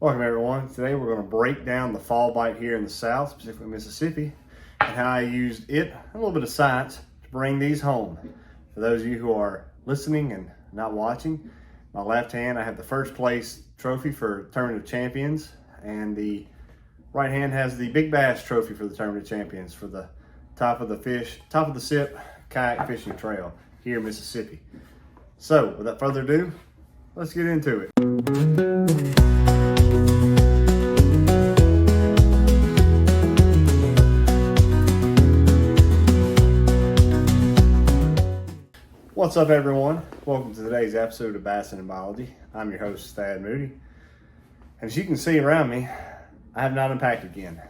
Welcome everyone. Today we're going to break down the fall bite here in the South, specifically Mississippi, and how I used it, a little bit of science, to bring these home. For those of you who are listening and not watching, my left hand I have the first place trophy for Tournament of Champions, and the right hand has the Big Bass trophy for the Tournament of Champions for the top of the SIP kayak fishing trail here in Mississippi. So without further ado, let's get into it. What's up everyone? Welcome to today's episode of Bassin and Biology. I'm your host, Thad Moody. And as you can see around me, I have not unpacked again,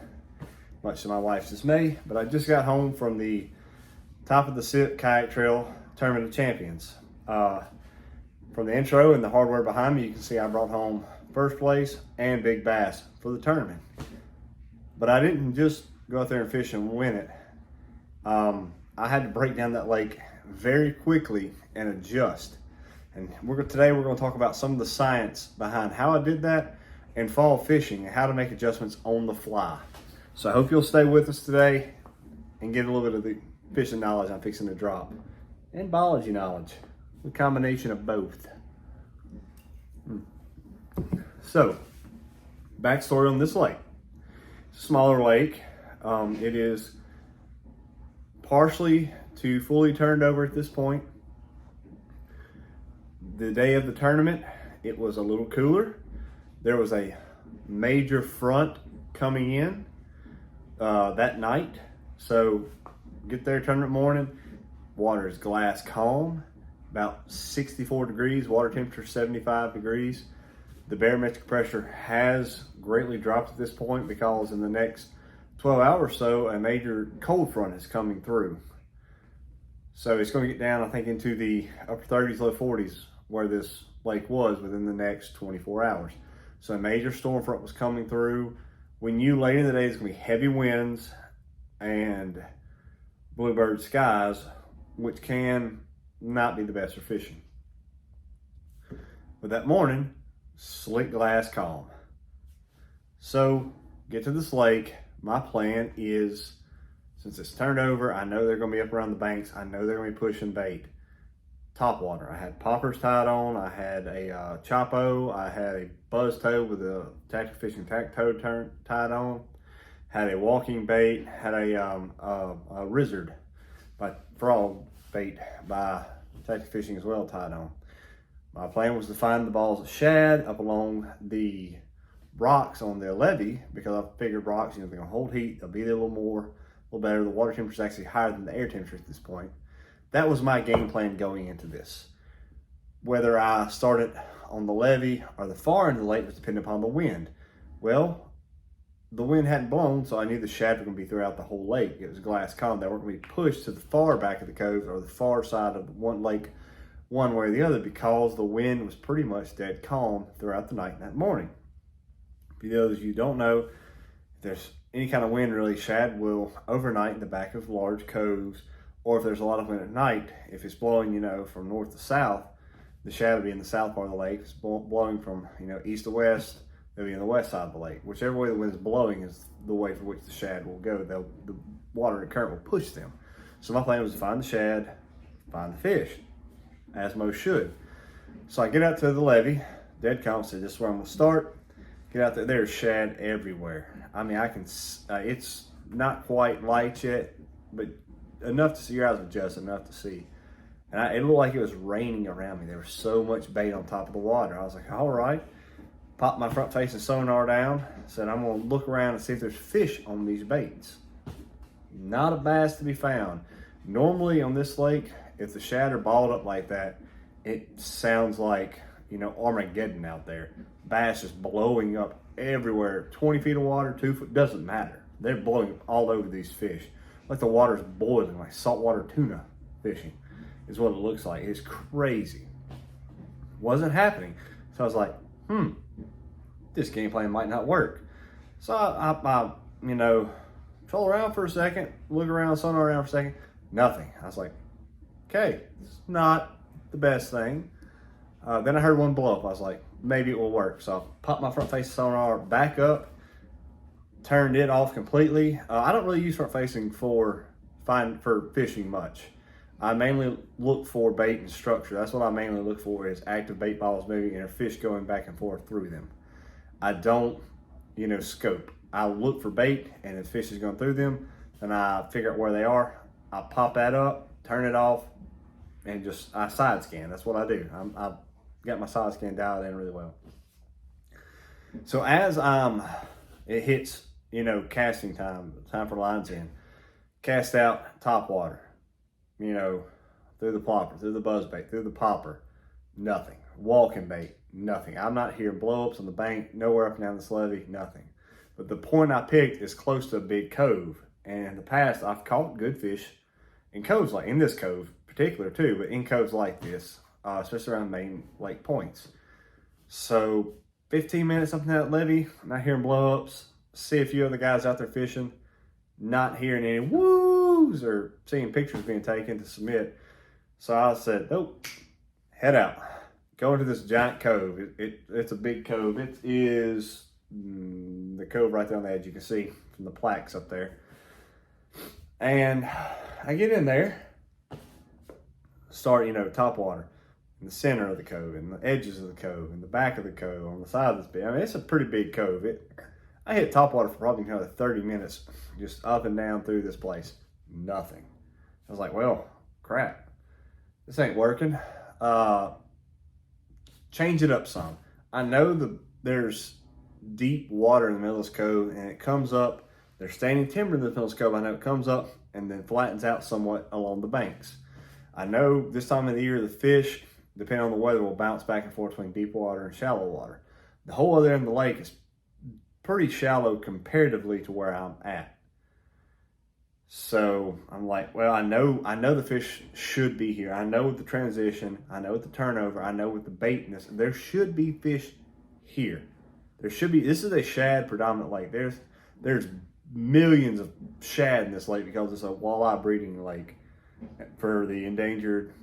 much to my wife's dismay, but I just got home from the top of the SIP kayak trail Tournament of Champions. From the intro and the hardware behind me, you can see I brought home first place and Big Bass for the tournament. But I didn't just go out there and fish and win it. I had to break down that lake very quickly and adjust. And today we're going to talk about some of the science behind how I did that and fall fishing and how to make adjustments on the fly. So I hope you'll stay with us today and get a little bit of the fishing knowledge I'm fixing to drop and biology knowledge, a combination of both. So, backstory on this lake. Smaller lake. It is partially to fully turned over at this point. The day of the tournament, it was a little cooler. There was a major front coming in that night. So get there tournament morning, water is glass calm, about 64 degrees, water temperature 75 degrees. The barometric pressure has greatly dropped at this point because in the next 12 hours or so, a major cold front is coming through. So it's going to get down, I think, into the upper 30s, low 40s, where this lake was within the next 24 hours. So a major storm front was coming through. We knew late in the day it's going to be heavy winds and bluebird skies, which can not be the best for fishing. But that morning, slick glass calm. So get to this lake. My plan is, since it's turned over, I know they're going to be up around the banks. I know they're going to be pushing bait. Top water. I had poppers tied on. I had a chopo. I had a buzz toe with a tactical fishing tack toe tied on. Had a walking bait. Had a rizzard by frog bait by tactical fishing as well tied on. My plan was to find the balls of shad up along the rocks on the levee, because I figured rocks, they're going to hold heat. They'll be there a little better. The water temperature is actually higher than the air temperature at this point. That was my game plan going into this. Whether I started on the levee or the far end of the lake was dependent upon the wind. Well, the wind hadn't blown, so I knew the shad were going to be throughout the whole lake. It was glass calm. They weren't going to be pushed to the far back of the cove or the far side of one lake, one way or the other, because the wind was pretty much dead calm throughout the night and that morning. For those of you who don't know, if there's any kind of wind, really, shad will overnight in the back of large coves, or if there's a lot of wind at night, if it's blowing, from north to south, the shad will be in the south part of the lake. If it's blowing from, east to west, they'll be in the west side of the lake. Whichever way the wind is blowing is the way for which the shad will go. The water and current will push them. So my plan was to find the shad, find the fish, as most should. So I get out to the levee, dead calm, so this is where I'm going to start. Get out there, there's shad everywhere. I mean, it's not quite light yet, but enough to see, your eyes are just enough to see. And it looked like it was raining around me. There was so much bait on top of the water. I was like, all right. Popped my front facing sonar down. Said, I'm going to look around and see if there's fish on these baits. Not a bass to be found. Normally on this lake, if the shad are balled up like that, it sounds like, Armageddon out there. Bass just blowing up everywhere. 20 feet of water, 2 foot, doesn't matter. They're blowing up all over these fish. Like the water's boiling, like saltwater tuna fishing is what it looks like. It's crazy. Wasn't happening. So I was like, this game plan might not work. So I troll around for a second, look around, sonar around for a second, nothing. I was like, okay, it's not the best thing. Then I heard one blow up. I was like, maybe it will work. So I popped my front facing sonar back up, turned it off completely. I don't really use front facing for fishing much. I mainly look for bait and structure. That's what I mainly look for, is active bait balls moving and fish going back and forth through them. I don't, scope. I look for bait, and if fish is going through them, then I figure out where they are. I pop that up, turn it off, and I side scan. That's what I do. I've got my side scan dialed in really well. So as it hits, casting time for lines in, cast out top water, through the plopper, through the buzzbait, through the popper, nothing. Walking bait, nothing. I'm not hearing blowups on the bank, nowhere up and down this levee, nothing. But the point I picked is close to a big cove. And in the past, I've caught good fish in coves in this cove particular too, but in coves like this, especially around main lake points. So 15 minutes up in that levee, not hearing blowups, see a few other guys out there fishing, not hearing any woos or seeing pictures being taken to submit. So I said, nope, head out. Go into this giant cove. It's a big cove. It is the cove right there on the edge. You can see from the plaques up there. And I get in there, start, top water in the center of the cove, and the edges of the cove, and the back of the cove, on the side of this bit. I mean, it's a pretty big cove. I hit top water for probably another 30 minutes, just up and down through this place. Nothing. I was like, well, crap. This ain't working. Change it up some. I know there's deep water in the middle of this cove, and it comes up. There's standing timber in the middle of this cove. I know it comes up and then flattens out somewhat along the banks. I know this time of the year, the fish, depending on the weather, will bounce back and forth between deep water and shallow water. The whole other end of the lake is pretty shallow comparatively to where I'm at. So I'm like, well, I know the fish should be here. I know with the transition, I know with the turnover, I know with the baitness, there should be fish here. There should be. This is a shad predominant lake. There's millions of shad in this lake because it's a walleye breeding lake for the endangered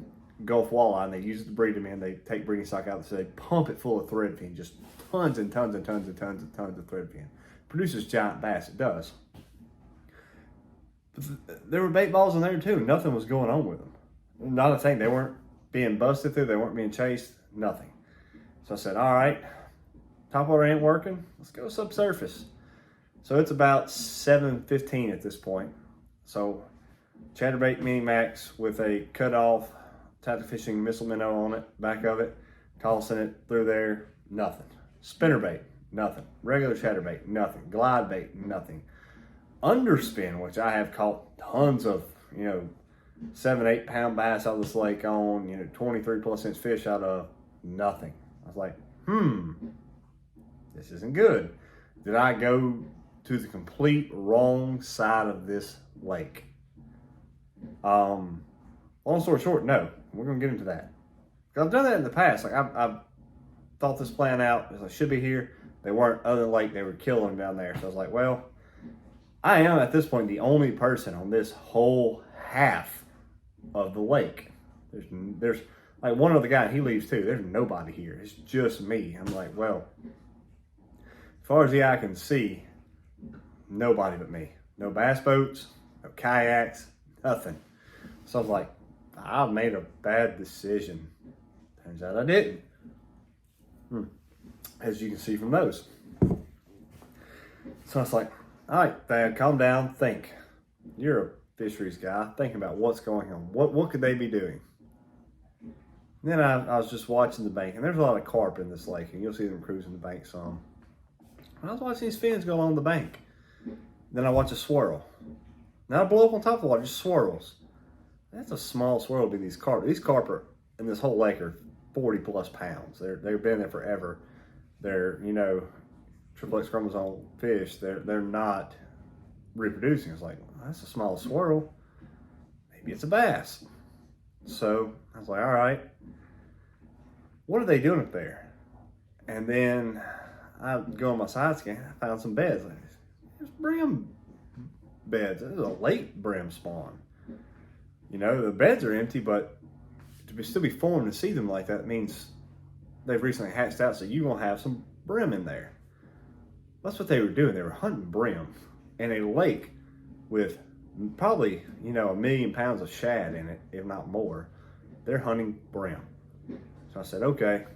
Gulf walleye, and they use it to breed them in. They take breeding stock out, so they pump it full of threadfin, just tons and tons and tons and tons and tons of threadfin. Produces giant bass, it does. But there were bait balls in there too. Nothing was going on with them. Not a thing. They weren't being busted through. They weren't being chased. Nothing. So I said, all right, top water ain't working. Let's go subsurface. So it's about 7:15 at this point. So chatterbait mini max with a cutoff tactical fishing missile minnow on it, back of it, tossing it through there, nothing. Spinnerbait, nothing. Regular chatterbait, nothing. Glide bait, nothing. Underspin, which I have caught tons of, 7-8 pound bass out of this lake on, 23 plus inch fish out of, nothing. I was like, this isn't good. Did I go to the complete wrong side of this lake? Long story short, no. We're gonna get into that. I've done that in the past. Like I've thought this plan out. I should be here. They weren't. Other than lake, they were killing them down there. So I was like, well, I am at this point the only person on this whole half of the lake. There's like one other guy. He leaves too. There's nobody here. It's just me. I'm like, well, as far as the eye can see, nobody but me. No bass boats, no kayaks, nothing. So I was like, I made a bad decision. Turns out I didn't. As you can see from those. So I was like, all right, Thad, calm down, think. You're a fisheries guy, thinking about what's going on. What could they be doing? And then I was just watching the bank, and there's a lot of carp in this lake, and you'll see them cruising the bank some. I was watching these fins go along the bank. Then I watch a swirl. Not a blow up on top of the water, just swirls. That's a small swirl to these carp. These carp are, in this whole lake, are 40 plus pounds. They've been there forever. They're, triple X chromosome fish. They're not reproducing. It's like, well, that's a small swirl. Maybe it's a bass. So I was like, all right, what are they doing up there? And then I go on my side scan. I found some beds. There's brim beds. This is a late brim spawn. The beds are empty, but to still be formed and see them like that means they've recently hatched out, so you're gonna have some brim in there. That's what they were doing. They were hunting brim in a lake with probably, you know, 1,000,000 pounds of shad in it, if not more. They're hunting brim. So I said, okay,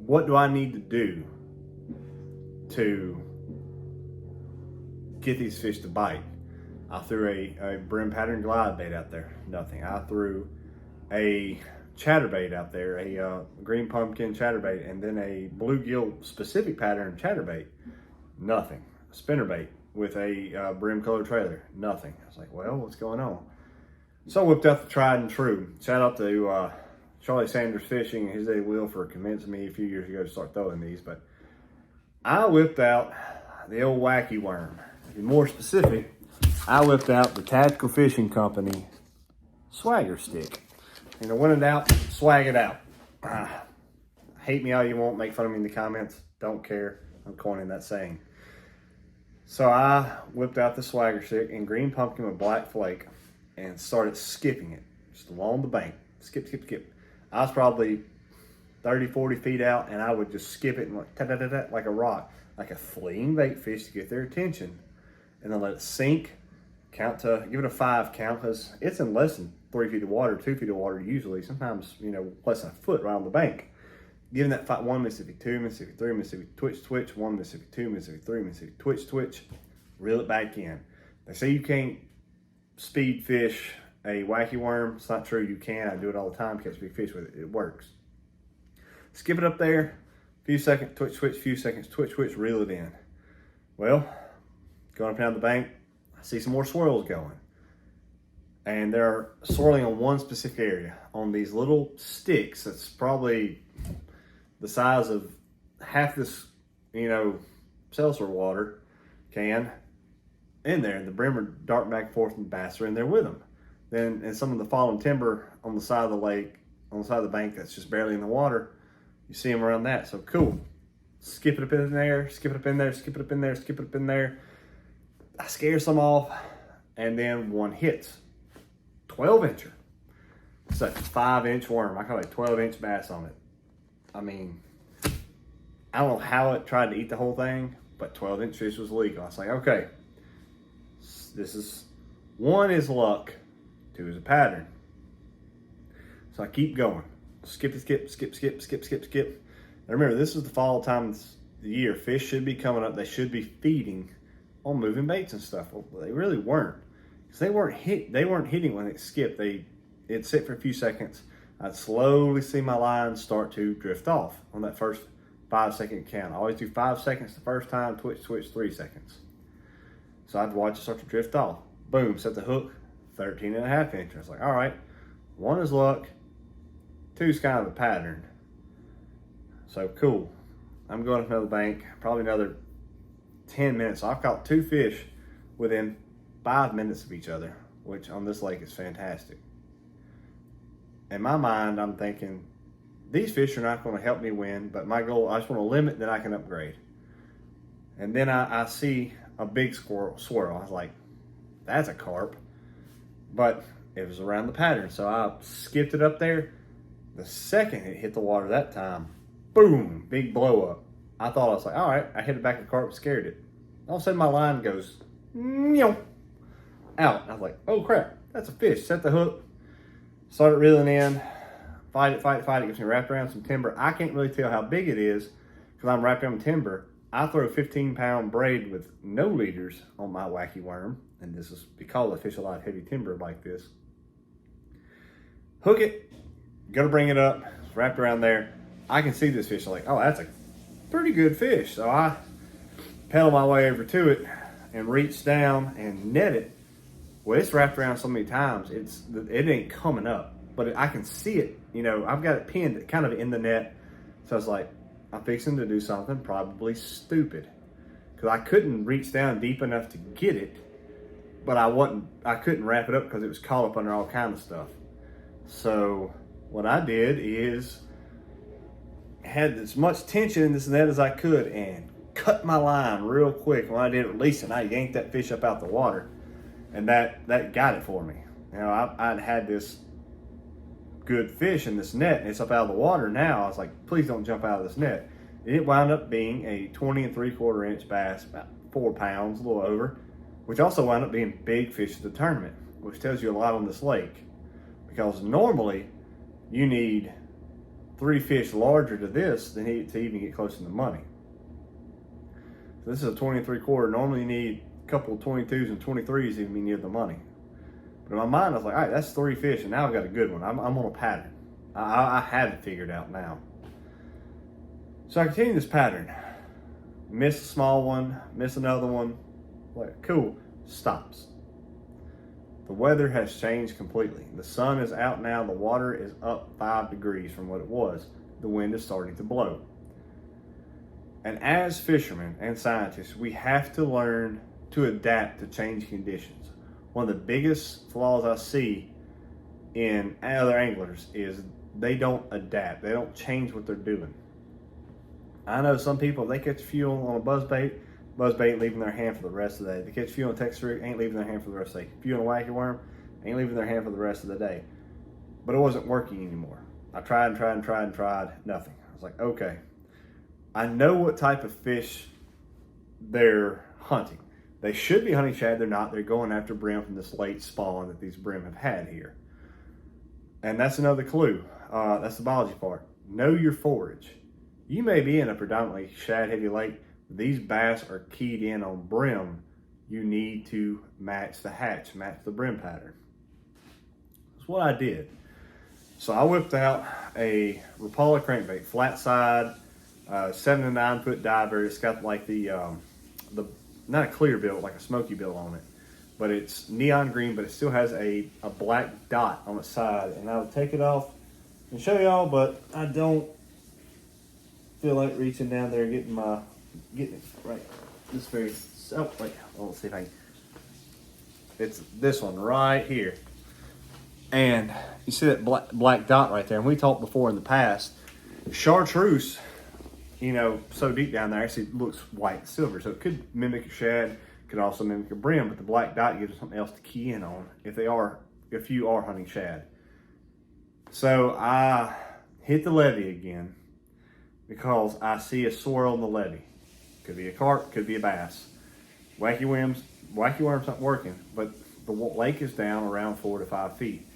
what do I need to do to get these fish to bite? I threw a brim pattern glide bait out there, nothing. I threw a chatterbait out there, a green pumpkin chatterbait, and then a bluegill specific pattern chatterbait, nothing. A spinnerbait with a brim colored trailer, nothing. I was like, well, what's going on? So I whipped out the tried and true. Shout out to Charlie Sanders Fishing and his day Will for convincing me a few years ago to start throwing these, but I whipped out the old wacky worm. To be more specific, I whipped out the Tactical Fishing Company Swagger Stick. You know, when in doubt, swag it out. Hate me all you want, make fun of me in the comments. Don't care. I'm coining that saying. So I whipped out the Swagger Stick in green pumpkin with black flake and started skipping it just along the bank. Skip, skip, skip. I was probably 30, 40 feet out, and I would just skip it and like a rock, like a fleeing bait fish to get their attention, and then let it sink. Count to, give it a 5 count, because it's in less than 3 feet of water, 2 feet of water usually, sometimes, you know, less than a foot right on the bank. Giving that 1 Mississippi, 2 Mississippi, 3 Mississippi, twitch, twitch, 1 Mississippi, 2 Mississippi, 3 Mississippi, twitch, twitch, reel it back in. They say you can't speed fish a wacky worm. It's not true, you can. I do it all the time, catch big fish with it. It works. Skip it up there, few seconds, twitch, twitch, few seconds, twitch, twitch, reel it in. Well, going up and down the bank, I see some more swirls going. And they're swirling on one specific area, on these little sticks that's probably the size of half this, you know, seltzer water can in there. The brim are darting back and forth, and bass are in there with them. Then, in some of the fallen timber on the side of the lake, on the side of the bank that's just barely in the water, you see them around that. So cool. Skip it up in there, skip it up in there, skip it up in there, skip it up in there. I scare some off, and then one hits. 12-incher. It's like a 5-inch worm. I call it a 12-inch bass on it. I mean, I don't know how it tried to eat the whole thing, but 12-inch fish was legal. I was like, okay, this is, 1 is luck, 2 is a pattern. So I keep going. Skip, skip, skip, skip, skip, skip, skip. Now remember, this is the fall time of the year. Fish should be coming up. They should be feeding on moving baits and stuff. Well, they really weren't. Because they weren't hitting when it skipped. It'd sit for a few seconds. I'd slowly see my line start to drift off on that first 5-second count. I always do 5 seconds the first time, twitch, twitch, 3 seconds. So I'd watch it start to drift off. Boom, set the hook, 13.5 inch. I was like, all right, 1 is luck, 2 is kind of a pattern. So cool. I'm going up another bank, probably another 10 minutes. So I've caught 2 fish within 5 minutes of each other, which on this lake is fantastic. In my mind, I'm thinking, these fish are not going to help me win, but my goal, I just want to limit, then I can upgrade. And then I see a big swirl. I was like, that's a carp. But it was around the pattern, so I skipped it up there. The second it hit the water that time, boom, big blow up. I thought, I was like, all right, I hit it back at the carp, scared it. All of a sudden my line goes, out. I was like, oh crap, that's a fish. Set the hook, started reeling in, fight it, fight it, fight it. Gets me wrapped around some timber. I can't really tell how big it is because I'm wrapped around timber. I throw a 15-pound braid with no leaders on my wacky worm, and this is because I fish a lot of heavy timber like this. Hook it, go to bring it up, it's wrapped around there. I can see this fish. I'm like, oh, that's a pretty good fish. So I pedal my way over to it and reach down and net it. Well, it's wrapped around so many times, it ain't coming up, but I can see it. You know, I've got it pinned kind of in the net. So I was like, I'm fixing to do something probably stupid, because I couldn't reach down deep enough to get it, but I couldn't wrap it up because it was caught up under all kinds of stuff. So what I did is had as much tension in this net as I could and cut my line real quick. When I did release it, I yanked that fish up out the water, and that got it for me. You know, I'd had this good fish in this net, and it's up out of the water now. I was like, please don't jump out of this net. It wound up being a 20 3/4 inch bass, about 4 pounds, a little over, which also wound up being big fish at the tournament, which tells you a lot on this lake. Because normally you need 3 fish larger to this than to even get close to the money. So this is a 20 3/4. Normally you need a couple of 22s and 23s to even be near the money. But in my mind, I was like, all right, that's 3 fish, and now I've got a good one. I'm on a pattern. I have it figured out now. So I continue this pattern. Miss a small one, miss another one. Like, cool, stops. The weather has changed completely. The sun is out now. The water is up 5 degrees from what it was. The wind is starting to blow. And as fishermen and scientists, we have to learn to adapt to changing conditions. One of the biggest flaws I see in other anglers is they don't adapt. They don't change what they're doing. I know some people, they catch fuel on a buzzbait ain't leaving their hand for the rest of the day. They catch fuel on a Texas rig, ain't leaving their hand for the rest of the day. Fuel on a wacky worm, ain't leaving their hand for the rest of the day. But it wasn't working anymore. I tried, nothing. I was like, okay, I know what type of fish they're hunting. They should be hunting shad, they're not. They're going after brim from this late spawn that these brim have had here. And that's another clue. That's the biology part. Know your forage. You may be in a predominantly shad heavy lake. These bass are keyed in on brim. You need to match the hatch, match the brim pattern. That's what I did. So I whipped out a Rapala crankbait, flat side, 7 to 9 foot diver. It's got like the not a clear bill, like a smoky bill on it, but it's neon green, but it still has a black dot on its side. And I would take it off and show y'all, but I don't feel like reaching down there and getting it right this very, oh wait, let's see if I can, it's this one right here. And you see that black dot right there, and we talked before in the past, chartreuse, you know, so deep down there actually looks white and silver, so it could mimic a shad, could also mimic a brim, but the black dot gives you something else to key in on if you are hunting shad. So I hit the levee again because I see a swirl in the levee. Could be a carp, could be a bass. Wacky worms not working, but the lake is down around 4 to 5 feet.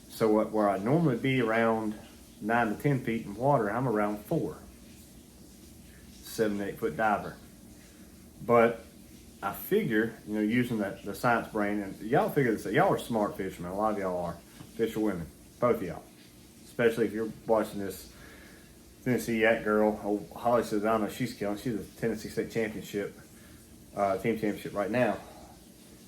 So where I normally be around 9 to 10 feet in water, I'm around 4. 7 to 8 foot diver. But I figure, you know, using the science brain, and y'all figure this out. Y'all are smart fishermen. A lot of y'all are. Fish or women. Both of y'all. Especially if you're watching this Tennessee Yak girl. Oh, Holly says, I don't know, she's killing. She's a Tennessee State Championship, team championship right now.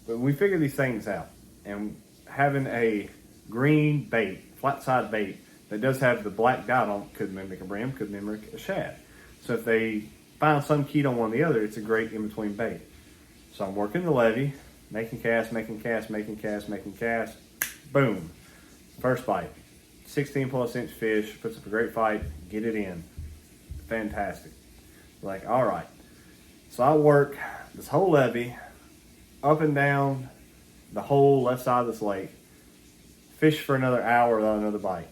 But we figure these things out. And having a green bait, flat side bait, that does have the black dot on it, could mimic a brim, could mimic a shad. So if they find some keyed on one or the other, it's a great in-between bait. So I'm working the levee, making cast, boom, first bite. 16 plus inch fish, puts up a great fight, get it in. Fantastic. Like, all right. So I work this whole levee, up and down the whole left side of this lake, fish for another hour without another bite.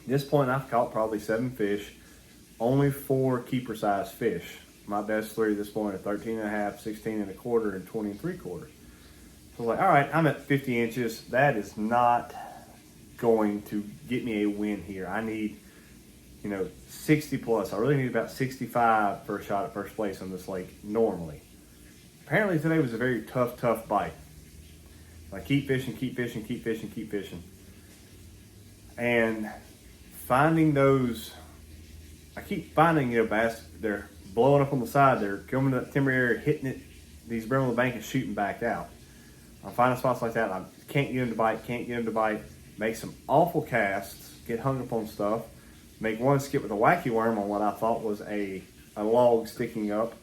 At this point, I've caught probably 7 fish, only 4 keeper size fish. My best 3 at this point are 13 and a half, 16 and a quarter, and 20 and 3/4. So I was like, all right, I'm at 50 inches. That is not going to get me a win here. I need, 60 plus. I really need about 65 for a shot at first place on this lake normally. Apparently today was a very tough bite. I keep fishing. And finding those, I keep finding, bass, they're blowing up on the side, they're coming to that timber area, hitting it, these brim on the bank and shooting back out. I'm finding spots like that, I can't get them to bite, make some awful casts, get hung up on stuff, make one skip with a wacky worm on what I thought was a log sticking out.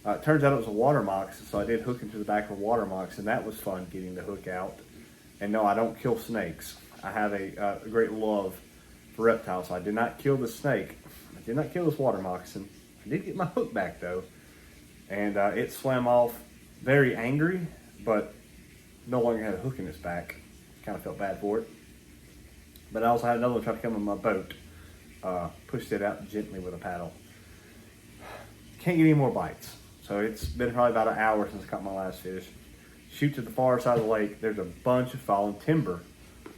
It turns out it was a water moccasin, so I did hook into the back of a water moccasin. That was fun, getting the hook out. And no, I don't kill snakes. I have a great love for reptiles, so I did not kill the snake. I did not kill this water moccasin. I did get my hook back though, and it swam off very angry, but no longer had a hook in its back. Kind of felt bad for it. But I also had another one try to come in my boat. Pushed it out gently with a paddle. Can't get any more bites. So it's been probably about an hour since I caught my last fish. Shoot to the far side of the lake. There's a bunch of fallen timber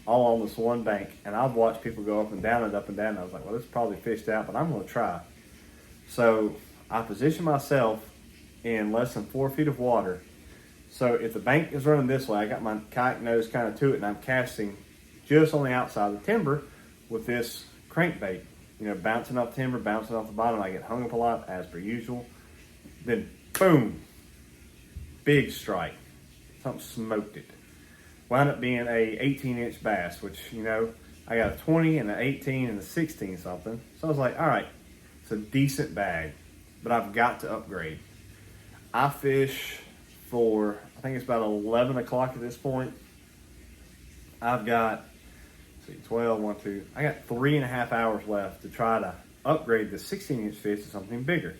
all on this one bank. And I've watched people go up and down it, up and down. And I was like, well, this is probably fished out, but I'm going to try. So I position myself in less than 4 feet of water. So if the bank is running this way, I got my kayak nose kind of to it, and I'm casting just on the outside of the timber with this crankbait. You know, bouncing off timber, bouncing off the bottom. I get hung up a lot, as per usual. Then, boom, big strike. Something smoked it. Wound up being a 18-inch bass, which, you know, I got a 20 and an 18 and a 16 something. So I was like, all right, it's a decent bag, but I've got to upgrade. I fish for, I think it's about 11 o'clock at this point. I've got, let's see, 12, 1, 2. I got 3.5 hours left to try to upgrade the 16-inch fish to something bigger.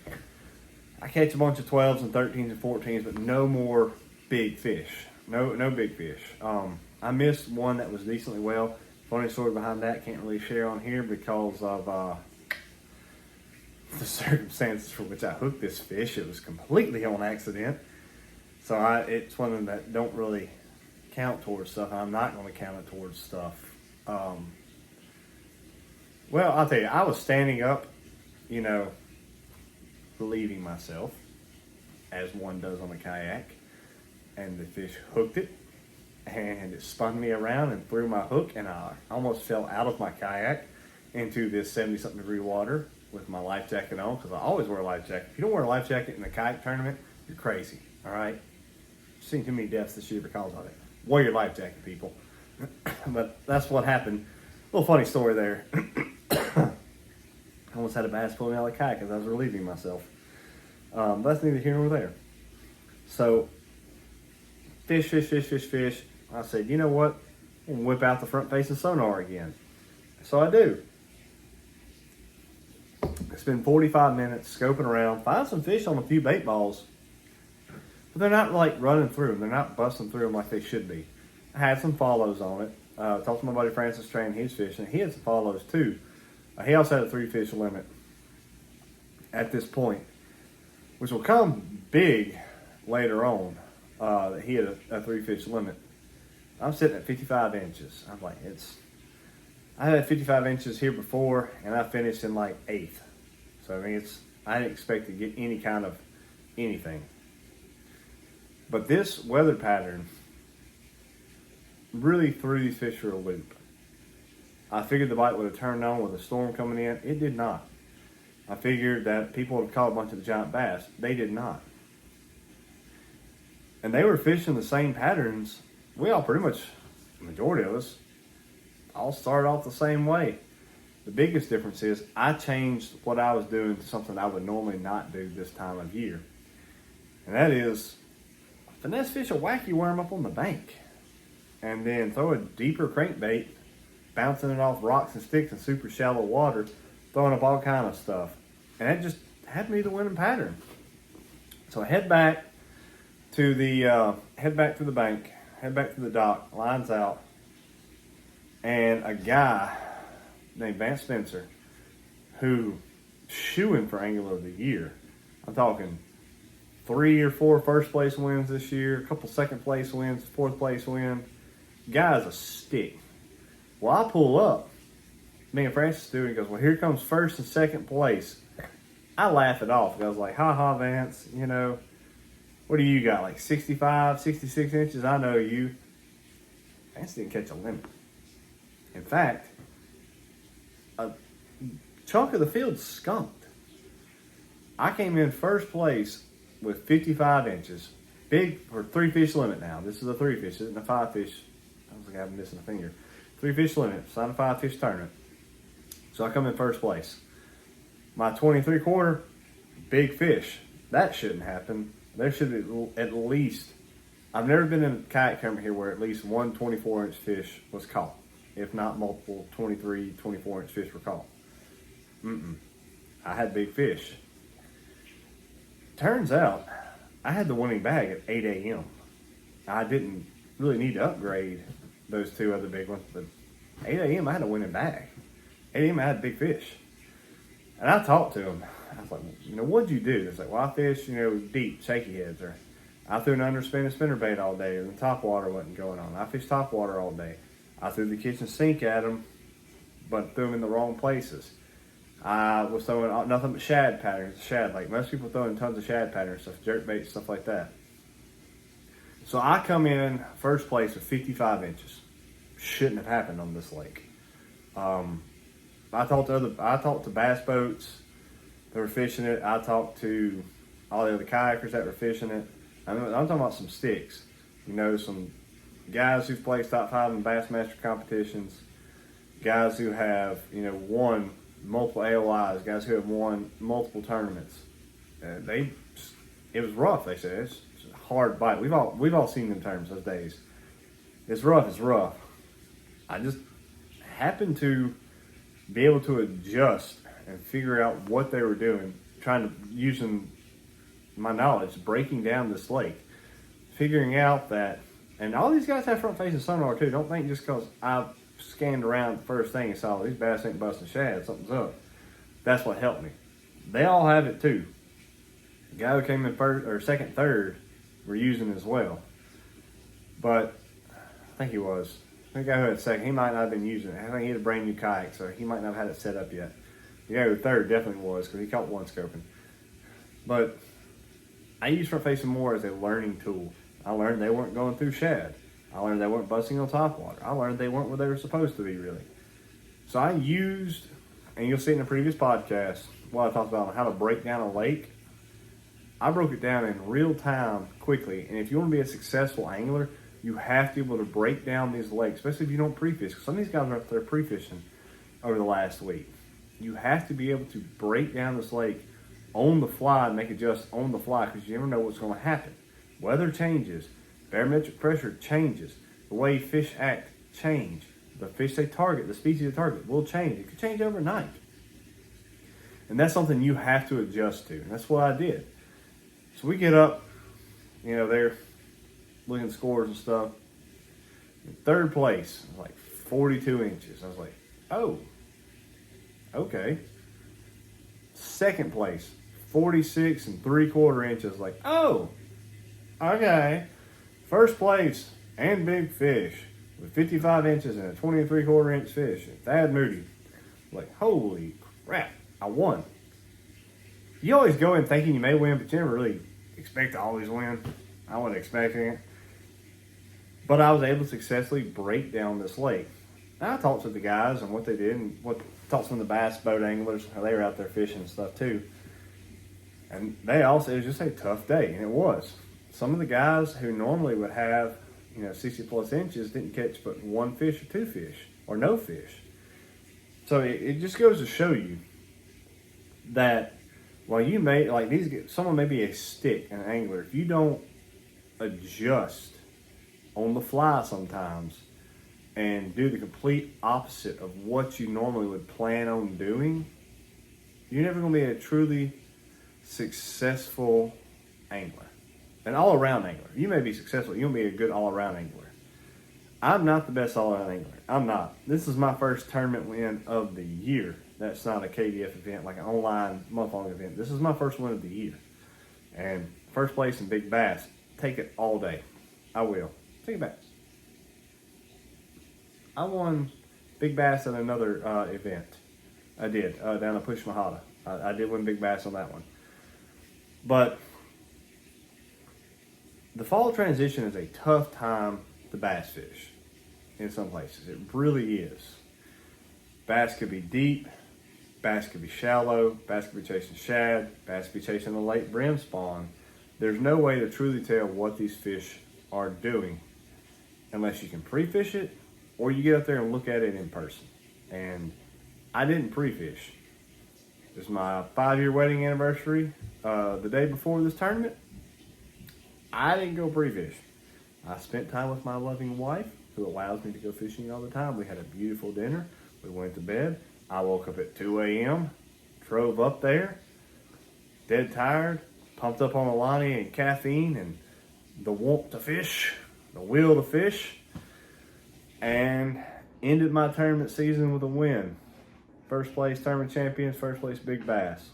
I catch a bunch of 12s and 13s and 14s, but no more big fish. No big fish. I missed one that was decently well. Funny story behind that, can't really share on here because of the circumstances for which I hooked this fish. It was completely on accident. So it's one of them that don't really count towards stuff. I'm not going to count it towards stuff. Well, I'll tell you, I was standing up, you know, relieving myself, as one does on a kayak, and the fish hooked it, and it spun me around and threw my hook, and I almost fell out of my kayak into this 70-something degree water with my life jacket on, because I always wear a life jacket. If you don't wear a life jacket in a kayak tournament, you're crazy, all right? I've seen too many deaths this year because of it. Wear your life jacket, people. But that's what happened. A little funny story there. I almost had a bass pull me out of the kayak as I was relieving myself. But that's neither here nor there. So, fish. I said, you know what? I'm going to whip out the front-facing sonar again. So I do. I spend 45 minutes scoping around, find some fish on a few bait balls, but they're not like running through them. They're not busting through them like they should be. I had some follows on it. Talked to my buddy Francis Train, he's fishing. He had some follows too. He also had a 3-fish limit at this point, which will come big later on. That he had a 3-fish limit. I'm sitting at 55 inches. I'm like, I had 55 inches here before, and I finished in like 8th. So I mean, I didn't expect to get any kind of anything. But this weather pattern really threw these fish for a loop. I figured the bite would have turned on with a storm coming in. It did not. I figured that people would have caught a bunch of the giant bass. They did not. And they were fishing the same patterns. We all pretty much, the majority of us, all started off the same way. The biggest difference is I changed what I was doing to something I would normally not do this time of year. And that is, finesse fish a wacky worm up on the bank. And then throw a deeper crankbait, bouncing it off rocks and sticks in super shallow water, throwing up all kind of stuff. And that just had me the winning pattern. So I head back to the bank, head back to the dock, lines out, and a guy named Vance Spencer, who shooing for Angler of the Year. I'm talking 3 or 4 first place wins this year, a couple second place wins, 4th place win. Guy's a stick. Well, I pull up, me and Francis do, and he goes, well, here comes 1st and 2nd place. I laugh it off. I was like, ha, Vance, you know, what do you got, like 65, 66 inches? I know you. Vance didn't catch a limit. In fact, a chunk of the field skunked. I came in 1st place with 55 inches. Big, or 3-fish limit now. This is a 3-fish, this isn't a 5-fish. I was like, I'm missing a finger. 3-fish limit, it's not a 5-fish tournament. So I come in 1st place. My 23-quarter, big fish. That shouldn't happen. There should be at least, I've never been in a kayak tournament here where at least one 24-inch fish was caught. If not multiple 23, 24-inch fish were caught. I had big fish. Turns out, I had the winning bag at 8 a.m. I didn't really need to upgrade those 2 other big ones, but 8 a.m. I had a winning bag. 8 a.m. I had big fish. And I talked to him. I was like, what'd you do? It's like, well, I fish, deep, shaky heads, or I threw an underspinning spinnerbait all day, and the top water wasn't going on. I fished top water all day. I threw the kitchen sink at them, but threw them in the wrong places. I was throwing nothing but shad patterns, like most people throwing tons of shad patterns, stuff, jerkbait, stuff like that. So I come in first place with 55 inches. Shouldn't have happened on this lake. I talked to bass boats that were fishing it. I talked to all the other kayakers that were fishing it. I'm talking about some sticks. Some guys who've placed top 5 in Bassmaster competitions, guys who have, won multiple AOIs, guys who have won multiple tournaments. It was rough, they said. It's a hard bite. We've all seen them terms those days. It's rough. I just happened to be able to adjust and figure out what they were doing, using my knowledge, breaking down this lake, figuring out that, and all these guys have front-facing sonar too. Don't think just because I scanned around the first thing and saw these bass ain't busting shad, something's up. That's what helped me. They all have it too. The guy who came in first or second, third were using it as well. But I think the guy who had second, he might not have been using it. I think he had a brand new kayak, so he might not have had it set up yet. The guy who third definitely was, because he caught one scoping. But I use front facing more as a learning tool. I learned they weren't going through shad. I learned they weren't busting on top water. I learned they weren't where they were supposed to be, really. So I used, and you'll see it in a previous podcast, what I talked about how to break down a lake. I broke it down in real time, quickly. And if you want to be a successful angler, you have to be able to break down these lakes, especially if you don't pre-fish. Because some of these guys are up there pre-fishing over the last week. You have to be able to break down this lake on the fly and make adjustments on the fly, because you never know what's going to happen. Weather changes. Barometric pressure changes. The way fish act change. The fish they target, the species they target will change. It could change overnight. And that's something you have to adjust to. And that's what I did. So we get up, they're looking at scores and stuff. In third place, like 42 inches. I was like, oh, okay. Second place, 46 3/4 inches. Like, oh, okay. First place and big fish with 55 inches and a 20 3/4 inch fish. Thad Moody. Like, holy crap, I won. You always go in thinking you may win, but you never really expect to always win. I wasn't expecting it. But I was able to successfully break down this lake. And I talked to the guys and what they did, and talked to some of the bass boat anglers, how they were out there fishing and stuff too. And they also, it was just a tough day, and it was. Some of the guys who normally would have, 60 plus inches didn't catch but one fish or two fish, or no fish. So it just goes to show you that while you may, someone may be a stick, an angler, if you don't adjust on the fly sometimes and do the complete opposite of what you normally would plan on doing, you're never going to be a truly successful angler. An all-around angler. You may be successful. You won't be a good all-around angler. I'm not the best all-around angler. I'm not. This is my first tournament win of the year. That's not a KDF event, like an online month-long event. This is my first win of the year. And first place in big bass. Take it all day. I will. Take it back. I won big bass at another event. I did, down at Push Mahata. I did win big bass on that one. But the fall transition is a tough time to bass fish in some places. It really is. Bass could be deep. Bass could be shallow. Bass could be chasing shad. Bass could be chasing the late brim spawn. There's no way to truly tell what these fish are doing unless you can pre-fish it or you get up there and look at it in person. And I didn't pre-fish. It was my 5-year wedding anniversary the day before this tournament. I didn't go pre-fish. I spent time with my loving wife, who allows me to go fishing all the time. We had a beautiful dinner. We went to bed. I woke up at 2 a.m., drove up there, dead tired, pumped up on Alani and caffeine and the want to fish, the will to fish, and Ended my tournament season with a win. First place tournament champions, first place big bass.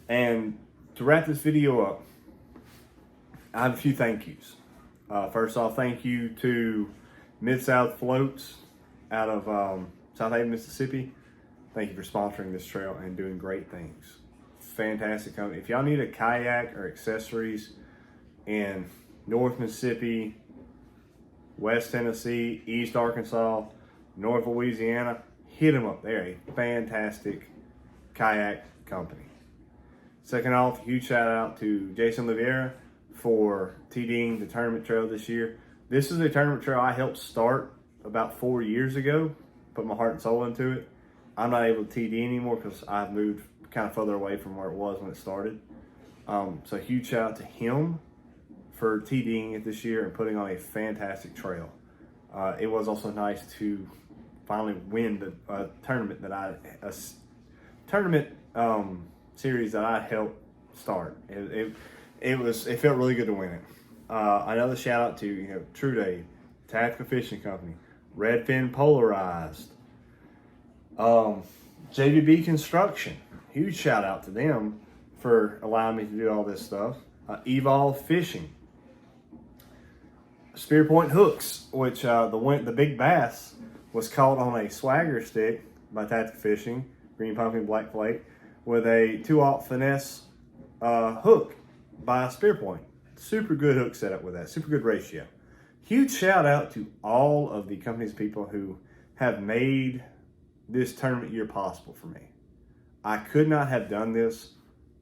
And to wrap this video up, I have a few thank yous. First off, thank you to Mid-South Floats out of South Haven, Mississippi. Thank you for sponsoring this trail and doing great things. Fantastic company. If y'all need a kayak or accessories in North Mississippi, West Tennessee, East Arkansas, North Louisiana, hit them up. They're a fantastic kayak company. Second off, huge shout out to Jason Oliveira for TDing the tournament trail this year. This is a tournament trail I helped start about 4 years ago, put my heart and soul into it. I'm not able to TD anymore because I've moved kind of further away from where it was when it started. So huge shout out to him for TDing it this year and putting on a fantastic trail. It was also nice to finally win the tournament series that I helped start. It felt really good to win it. Another shout out to True Day, Tactical Fishing Company, Redfin Polarized, JVB Construction. Huge shout out to them for allowing me to do all this stuff. Evolve Fishing, Spear Point Hooks, which the big bass was caught on a swagger stick by Tactical Fishing, green pumpkin, black plate, with a 2/0 finesse hook by Spear Point. Super good hook setup with that, super good ratio. Huge shout out to all of the company's people who have made this tournament year possible for me. I could not have done this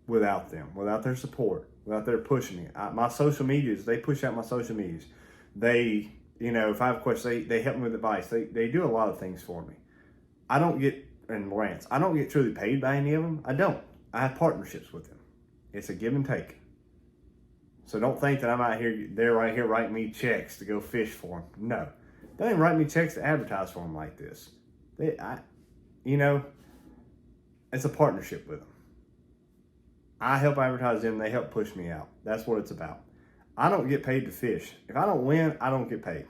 without them, without their support, without their pushing me. My social medias, they push out my social medias. They, if I have questions, they help me with advice. They do a lot of things for me. I don't get, and Lance, I don't get truly paid by any of them. I don't. I have partnerships with them. It's a give and take. So don't think that I'm out here, they're right here writing me checks to go fish for them. No. They didn't write me checks to advertise for them like this. It's a partnership with them. I help advertise them, they help push me out. That's what it's about. I don't get paid to fish. If I don't win, I don't get paid.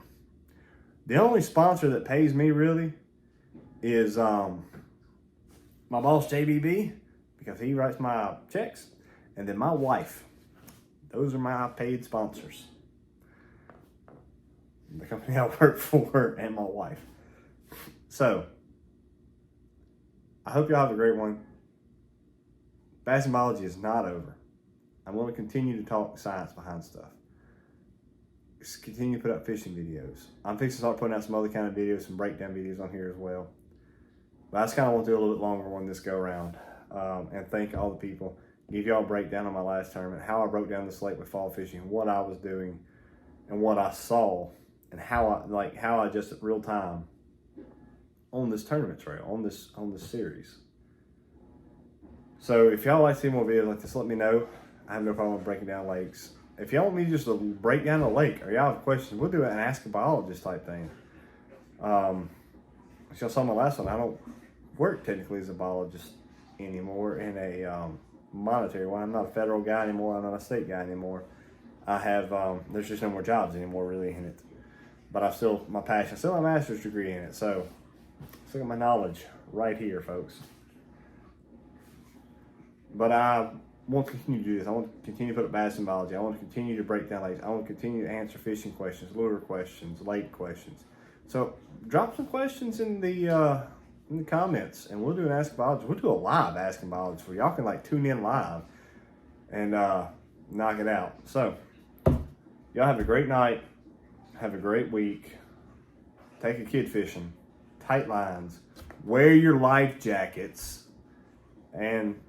The only sponsor that pays me really is my boss JBB, because he writes my checks, and then my wife. Those are my paid sponsors. The company I work for and my wife. So, I hope y'all have a great one. Bassin and Biology is not over. I'm going to continue to talk science behind stuff. Just continue to put up fishing videos. I'm fixing to start putting out some other kind of videos, some breakdown videos on here as well. But I just kind of want to do a little bit longer one this go around. And thank all the people. Give y'all a breakdown on my last tournament, how I broke down the slate with fall fishing, what I was doing, and what I saw, and how I just at real time on this tournament trail, on this series. So if y'all like to see more videos like this, let me know. I have no problem with breaking down lakes. If y'all want me just to break down a lake, or y'all have questions, we'll do an Ask a Biologist type thing. As y'all saw my last one, I don't work technically as a biologist anymore in a monetary one. I'm not a federal guy anymore. I'm not a state guy anymore. I have, there's just no more jobs anymore really in it. But I still, my passion, I still have a master's degree in it. So, let's look at my knowledge right here, folks. But I want to continue to do this. I want to continue to put up Bassin and Biology. I want to continue to break down lakes. I want to continue to answer fishing questions, lure questions, lake questions. So, drop some questions in the comments, and we'll do an Ask Biologist. We'll do a live Ask Biologist where y'all can tune in live and knock it out. So, y'all have a great night. Have a great week. Take a kid fishing. Tight lines. Wear your life jackets. And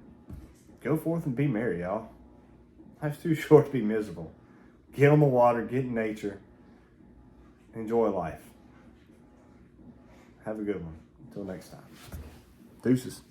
go forth and be merry, y'all. Life's too short to be miserable. Get on the water. Get in nature. Enjoy life. Have a good one. Until next time. Deuces.